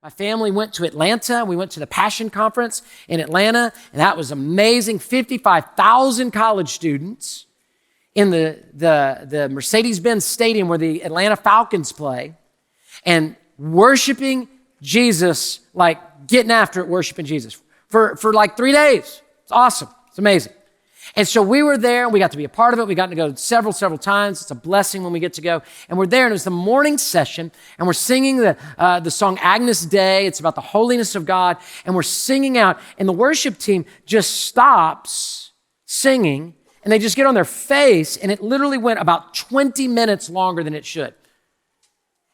My family went to Atlanta. We went to the Passion Conference in Atlanta, and that was amazing. 55,000 college students in the Mercedes-Benz Stadium where the Atlanta Falcons play, and worshiping Jesus, like getting after it, worshiping Jesus for like 3 days. It's awesome. It's amazing. And so we were there, and we got to be a part of it. We got to go several times. It's a blessing when we get to go. And we're there, and it was the morning session, and we're singing the song Agnus Dei. It's about the holiness of God, and we're singing out, and the worship team just stops singing, and they just get on their face, and it literally went about 20 minutes longer than it should.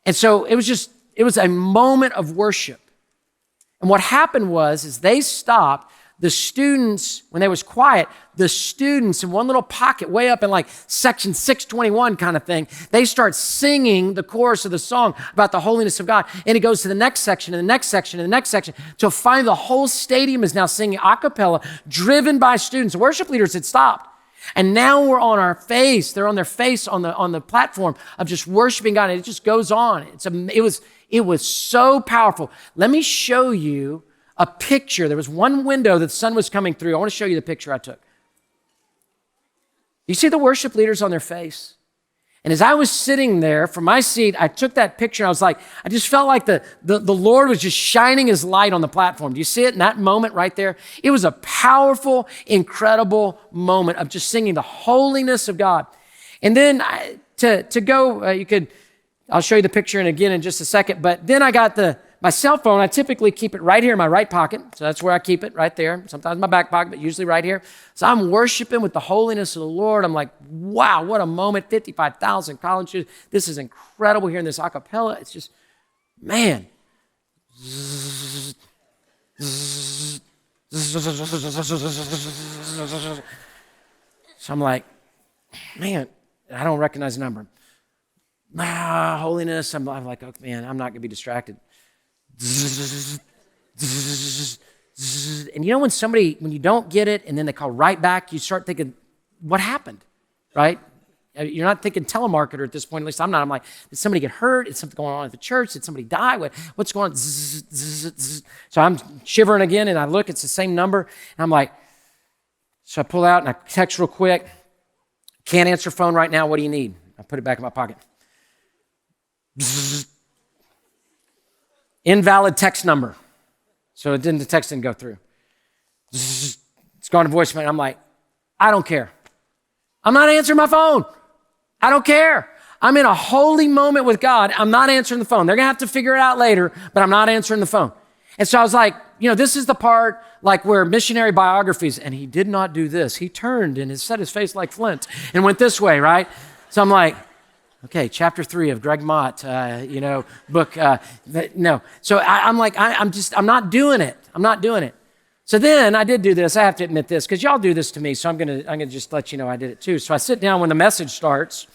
And so it was a moment of worship. And what happened is they stopped. The students, when they was quiet, the students in one little pocket way up in like section 621 kind of thing, they start singing the chorus of the song about the holiness of God. And it goes to the next section and the next section and the next section till finally the whole stadium is now singing a cappella, driven by students. The worship leaders had stopped. And now we're on our face. They're on their face on the platform of just worshiping God. And it just goes on. It was so powerful. Let me show you a picture. There was one window that the sun was coming through. I want to show you the picture I took. You see the worship leaders on their face? And as I was sitting there from my seat, I took that picture. I just felt like the Lord was just shining his light on the platform. Do you see it in that moment right there? It was a powerful, incredible moment of just singing the holiness of God. And then I'll show you the picture and again in just a second, but then I got my cell phone. I typically keep it right here in my right pocket. So that's where I keep it, right there. Sometimes my back pocket, but usually right here. So I'm worshiping with the holiness of the Lord. I'm like, wow, what a moment. 55,000 college students. This is incredible here in this a cappella. It's just, man. So I'm like, man, I don't recognize the number. Holiness. I'm like, oh man, I'm not going to be distracted. And you know when you don't get it and then they call right back, you start thinking, what happened, right? You're not thinking telemarketer at this point, at least I'm not. I'm like, did somebody get hurt? Is something going on at the church? Did somebody die? What's going on? So I'm shivering again and I look, it's the same number. And I'm like, so I pull out and I text real quick. Can't answer phone right now. What do you need? I put it back in my pocket. Invalid text number. So the text didn't go through. It's gone to voicemail. I'm like, I don't care. I'm not answering my phone. I don't care. I'm in a holy moment with God. I'm not answering the phone. They're going to have to figure it out later, but I'm not answering the phone. And so I was like, this is the part like where missionary biographies, and he did not do this. He turned and set his face like flint and went this way, right? So I'm like, okay, chapter 3 of Greg Mott, book. No. So I'm like, I'm not doing it. I'm not doing it. So then I did do this. I have to admit this because y'all do this to me. So I'm gonna just let you know I did it too. So I sit down when the message starts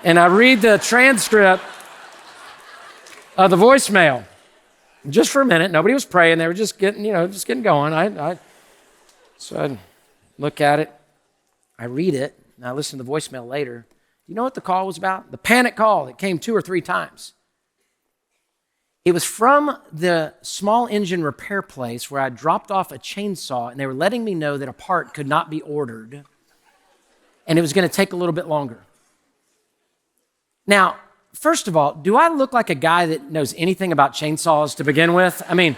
and I read the transcript of the voicemail just for a minute. Nobody was praying. They were just getting going. So I look at it. I read it and I listen to the voicemail later. You know what the call was about? The panic call that came 2 or 3 times. It was from the small engine repair place where I dropped off a chainsaw and they were letting me know that a part could not be ordered and it was going to take a little bit longer. Now, first of all, do I look like a guy that knows anything about chainsaws to begin with? I mean,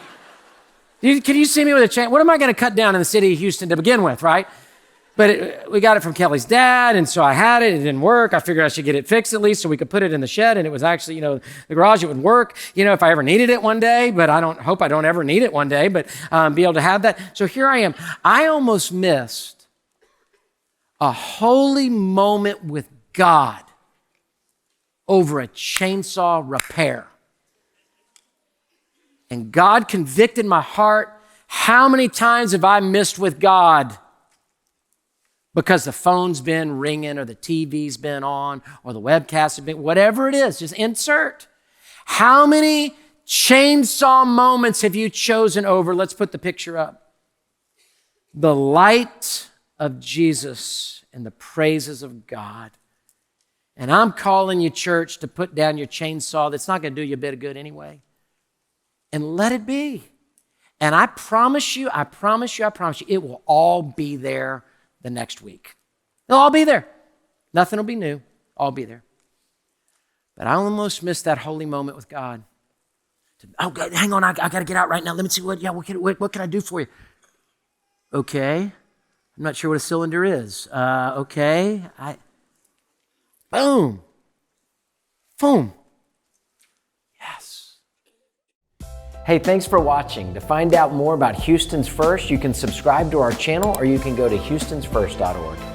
can you see me with a chain? What am I going to cut down in the city of Houston to begin with, right? But we got it from Kelly's dad, and so I had it. It didn't work. I figured I should get it fixed at least so we could put it in the shed, and it was actually, the garage. It would work, if I ever needed it one day, but I hope I don't ever need it one day, but be able to have that. So here I am. I almost missed a holy moment with God over a chainsaw repair. And God convicted my heart. How many times have I missed with God? Because the phone's been ringing or the TV's been on or the webcast has been, whatever it is, just insert. How many chainsaw moments have you chosen over? Let's put the picture up. The light of Jesus and the praises of God. And I'm calling you, church, to put down your chainsaw that's not going to do you a bit of good anyway. and let it be. And I promise you, it will all be there the next week. It'll all be there. Nothing will be new. All be there. But I almost missed that holy moment with God. Oh, God, hang on, I got to get out right now. Let me see what can I do for you? Okay. I'm not sure what a cylinder is. Okay. Boom. Boom. Yes. Hey, thanks for watching. To find out more about Houston's First, you can subscribe to our channel or you can go to houstonsfirst.org.